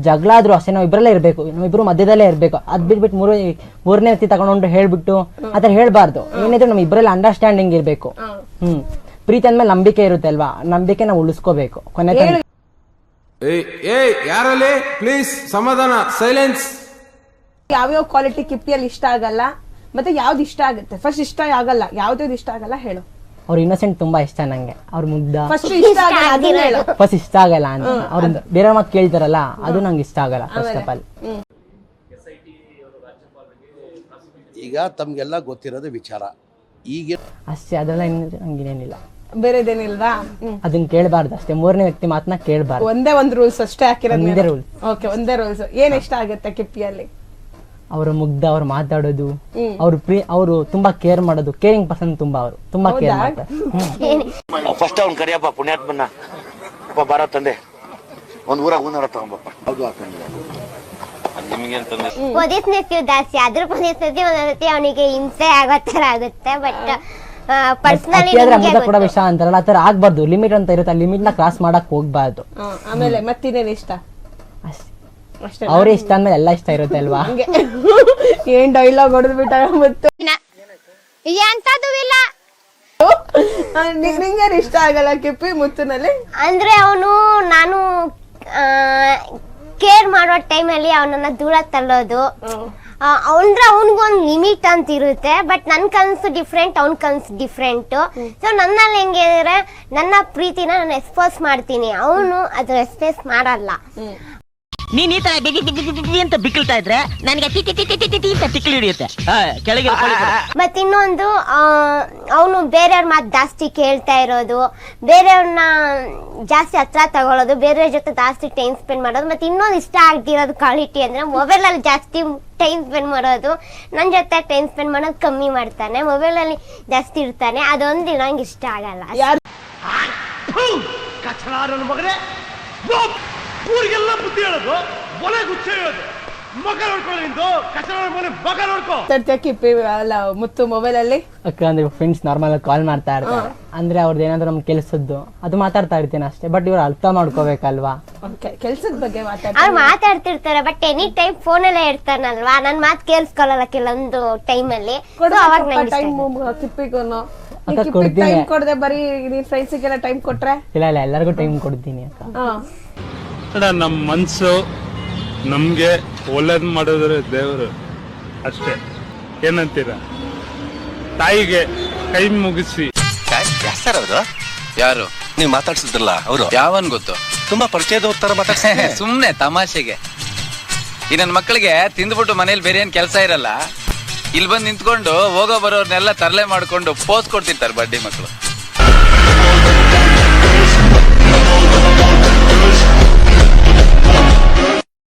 ಜಗಳ ಆದ್ರೂ ಅಷ್ಟೇ ನಾವು ಇಬ್ಬರಲ್ಲೇ ಇರ್ಬೇಕು, ನಾವಿಬ್ರು ಮಧ್ಯದಲ್ಲೇ ಇರ್ಬೇಕು. ಅದ್ ಬಿಟ್ಬಿಟ್ಟು ಮೂರನೇ ವ್ಯಕ್ತಿ ತಗೊಂಡು ಹೇಳ್ಬಿಟ್ಟು ಆತರ ಹೇಳ್ಬಾರ್ದು. ಏನಿದ್ರು ನಮ್ ಇಬ್ಬರಲ್ಲಿ ಅಂಡರ್ಸ್ಟ್ಯಾಂಡಿಂಗ್ ಇರ್ಬೇಕು. ಪ್ರೀತಿ ಅಂದ್ಮೇಲೆ ನಂಬಿಕೆ ಇರುತ್ತೆ ಅಲ್ವಾ, ನಂಬಿಕೆ ನಾವು ಉಳಿಸ್ಕೋಬೇಕು ಕೊನೆ ತನಕ. ಯಾರಲ್ಲಿ ಪ್ಲೀಸ್ ಸಮಾಧಾನ, ಸೈಲೆನ್ಸ್. ಯಾವ್ಯಾವ ಕ್ವಾಲಿಟಿ ಕಿಪ್ಪಿಯಲ್ಲಿ ಇಷ್ಟ ಆಗಲ್ಲ ಮತ್ತೆ ಯಾವ್ದು ಇಷ್ಟ ಆಗುತ್ತೆ? ಫಸ್ಟ್ ಇಷ್ಟ ಆಗಲ್ಲ, ಯಾವ್ದು ಇಷ್ಟ ಆಗಲ್ಲ ಹೇಳು. ಅವ್ರ ಇನ್ನೋಸೆಂಟ್ ತುಂಬಾ ಇಷ್ಟ ನಂಗೆ, ಅವ್ರ ಮುಗ್ಧ. ಫಸ್ಟ್ ಇಷ್ಟ ಆಗಲ್ಲ ಅದನ್ನ ಹೇಳು. ಫಸ್ಟ್ ಇಷ್ಟ ಆಗಲ್ಲ ಅಂತ ಅವ್ರ ಬೇರೆ ಮಾತು ಕೇಳ್ತಾರಲ್ಲ, ಅದು ನಂಗೆ ಇಷ್ಟ ಆಗಲ್ಲ ಫಸ್ಟ್ ಆಫ್ ಆಲ್. ಈಗ ತಮ್ಗೆಲ್ಲ ಗೊತ್ತಿರೋದು ವಿಚಾರ ಈಗ ಅಷ್ಟೇ, ಅದೆಲ್ಲ ಹಂಗೇನಿಲ್ಲ, ಬೇರೆದೇನಿಲ್ವಾ? ಅದನ್ನ ಕೇಳಬಾರ್ದು ಅಷ್ಟೇ, ಮೂರನೇ ವ್ಯಕ್ತಿ ಮಾತನ್ನ ಕೇಳಬಾರ್ದು. ಒಂದೇ ಒಂದು ರೂಲ್ಸ್ ಅಷ್ಟೇ ಹಾಕಿರೋದು. ಒಂದೇ ರೂಲ್. ಓಕೆ, ಒಂದೇ ರೂಲ್ಸ್. ಏನ್ ಇಷ್ಟ ಆಗುತ್ತೆ ಕಿಪ್ಪಿಯಲ್ಲಿ? ಅವ್ರ ಮುಗ್ಧ, ಅವ್ರು ಮಾತಾಡೋದು, ಅವರು ತುಂಬಾ ಕೇರ್ ಮಾಡೋದು, ಕೇರಿಂಗ್ ಪರ್ಸನ್ ತುಂಬಾ, ಅವರು ತುಂಬಾ ಕೇರ್ ಮಾಡ್ತಾರೆ. ಫಸ್ಟ್ ಅವ್ನು ಕರಿಯಪ್ಪ ಪುಣ್ಯಾತ್ಮನ್ನ, ಬಾರ ತಂದೆ ಒಂದ್ ಊರಾಗ ಹೂನಾರ ತಗೊಂಬಪ್ಪ. ಪೊಸಿಟಿವ್ನೆಸ್ ಜಾಸ್ತಿ, ಅದ್ರ ಪೊಸಿಟಿವ್ನೆಸ್ ಒಂದೊಂದ್ಸತಿ ಅವನಿಗೆ ಹಿಂಸೆ ಆಗೋ ತರ ಆಗುತ್ತೆ. ಬಟ್ ಪರ್ಸನಲಿ ಕೂಡ ವಿಷಯ ಅಂತಾರಲ್ಲ, ಆತರ ಆಗ್ಬಾರ್ದು. ಲಿಮಿಟ್ ಅಂತ ಇರುತ್ತೆ, ಆ ಲಿಮಿಟ್ ನ ಕ್ರಾಸ್ ಮಾಡಕ್ ಹೋಗ್ಬಾರ್ದು. ಆಮೇಲೆ ಮತ್ತಿನೇನ್ ಇಷ್ಟ? ಅವ್ರೇ ಇಷ್ಟ ಅಂದ್ಮೇಲೆ ಎಲ್ಲ ಇಷ್ಟ ಇರುತ್ತೆ ಅಲ್ವಾ? ಏನ್ ಡೈಲಾಗ್ ಹೊಡೆದ್ಬಿಟ್ಟ. ಮತ್ತು ನಿಂಗೇನ್ ಇಷ್ಟ ಆಗಲ್ಲ ಕಿಪ್ಪಿ ಮುತ್ತುನಲ್ಲಿ? ಅಂದ್ರೆ ಅವನು, ನಾನು ಕೇರ್ ಮಾಡೋ ಟೈಮಲ್ಲಿ ಅವನನ್ನ ದೂರ ತಳ್ಳೋದು. ಅಂದ್ರೆ ಅವನಿಗೊಂದು ಲಿಮಿಟ್ ಅಂತ ಇರುತ್ತೆ. ಬಟ್ ನನ್ ಕನ್ಸು ಡಿಫ್ರೆಂಟ್, ಅವ್ನ ಕನ್ಸು ಡಿಫ್ರೆಂಟ್. ಸೊ ನನ್ನಲ್ಲಿ ಹೆಂಗೆ ಅಂದ್ರೆ, ನನ್ನ ಪ್ರೀತಿನ ನಾನು ಎಕ್ಸ್ಪೋಸ್ ಮಾಡ್ತೀನಿ, ಅವನು ಅದು ಎಕ್ಸ್ಪ್ರೆಸ್ ಮಾಡಲ್ಲ. ನೀನ್ ಈ ತರ ಅಂತ ಬಿಕ್ಕಳ್ತಾ ಇದ್ರೆ ನನಗೆ ತಿಕ್ಕಲು ಹಿಡಿಯುತ್ತೆ ಕೆಳಗೆ. ಮತ್ ಇನ್ನೊಂದು, ಅವನು ಬೇರೆಯವ್ರ ಮಾತು ಜಾಸ್ತಿ ಕೇಳ್ತಾ ಇರೋದು, ಬೇರೆಯವ್ರನ್ನ ಜಾಸ್ತಿ ಹತ್ರ ತಗೊಳ್ಳೋದು, ಬೇರೆಯವ್ರ ಜೊತೆ ಜಾಸ್ತಿ ಟೈಮ್ ಸ್ಪೆಂಡ್ ಮಾಡೋದು. ಮತ್ತೆ ಇನ್ನೊಂದು ಇಷ್ಟ ಆಗ್ತಿರೋದು ಕ್ವಾಲಿಟಿ ಅಂದ್ರೆ, ಮೊಬೈಲ್ ಅಲ್ಲಿ ಜಾಸ್ತಿ ಟೈಮ್ ಸ್ಪೆಂಡ್ ಮಾಡೋದು. ನನ್ ಜೊತೆ ಟೈಮ್ ಸ್ಪೆಂಡ್ ಮಾಡೋದು ಕಮ್ಮಿ ಮಾಡ್ತಾನೆ, ಮೊಬೈಲ್ ಅಲ್ಲಿ ಜಾಸ್ತಿ ಇರ್ತಾನೆ. ಅದೊಂದು ನಂಗೆ ಇಷ್ಟ ಆಗಲ್ಲ. ಊರಿಗೆಲ್ಲ ಬುದ್ಧಿ ಹೇಳೋದು, ಒಲೆ ಗುಚ್ಚ ಹೇಳೋದು, ಮಗ ನೋಡ್ಕೊಳ್ಳೋದು, ಕಚರ ನೋಡ್ಕೊಂಡು ಮಗ ನೋಡ್ಕೋ. ಕಿಪ್ಪಿ ಅಲ್ಲ ಮುತ್ತು ಮೊಬೈಲ್ ಅಲ್ಲಿ ಅಂದ್ರೆ ಫ್ರೆಂಡ್ಸ್ ನಾರ್ಮಲ್ ಆಗಿ ಕಾಲ್ ಮಾಡ್ತಾ ಇರ್ತಾರೆ, ಅಂದ್ರೆ ಅವ್ರದ್ದು ಏನಾದ್ರು ನಮ್ಗೆ ಕೆಲ್ಸದ್ದು ಅದು ಮಾತಾಡ್ತಾ ಇರ್ತೀನಿ ಅಷ್ಟೇ. ಬಟ್ ಇವ್ರು ಅರ್ಥ ಮಾಡ್ಕೋಬೇಕಲ್ವಾ, ಕೆಲ್ಸದ ಬಗ್ಗೆ ಅವ್ರು ಮಾತಾಡ್ತಿರ್ತಾರೆ. ಬಟ್ ಎನಿ ಟೈಮ್ ಫೋನ್ ಅಲ್ಲೇ ಇರ್ತಾನಲ್ವಾ, ನನ್ ಮಾತು ಕೇಳಿಸ್ಕೊಳ್ಳಲ್ಲ ಕೆಲವೊಂದು ಟೈಮ್ ಅಲ್ಲಿ. ಕಿಪ್ಪಿಗೂ ಕೊಡ್ತೀನಿ, ಕೊಡದೆ ಬರೀ ಫ್ರೆಂಡ್ಸಿಗೆಲ್ಲ ಟೈಮ್ ಕೊಟ್ರೆ? ಇಲ್ಲ ಇಲ್ಲ, ಎಲ್ಲರಿಗೂ ಟೈಮ್ ಕೊಡ್ತೀನಿ ಅಕ್ಕ. ನಮ್ಮ ಮನ್ಸು ನಮ್ಗೆ ಒಳ್ಳೇದ್ ಮಾಡಿದ್ರೆ ದೇವರು ಅಷ್ಟೇ. ಏನಂತೀರ? ತಾಯಿಗೆ ಕೈ ಮುಗಿಸಿ. ಯಾರು ನೀವು ಮಾತಾಡ್ಸಿದ್ರಲ್ಲ ಅವರು? ಯಾವನ್ ಗೊತ್ತು? ತುಂಬಾ ಪರಿಚಯದ ತರ ಮಾತಾಡ್ತಾರೆ. ಸುಮ್ನೆ ತಮಾಷೆಗೆ. ಈ ನನ್ನ ಮಕ್ಕಳಿಗೆ ತಿಂದ್ಬಿಟ್ಟು ಮನೇಲಿ ಬೇರೆ ಏನ್ ಕೆಲಸ ಇರಲ್ಲ, ಇಲ್ಲಿ ಬಂದು ನಿಂತ್ಕೊಂಡು ಹೋಗೋ ಬರೋರ್ನೆಲ್ಲ ತರಲೆ ಮಾಡ್ಕೊಂಡು ಪೋಸ್ ಕೊಡ್ತಿರ್ತಾರೆ ಬಡ್ಡಿ ಮಕ್ಕಳು.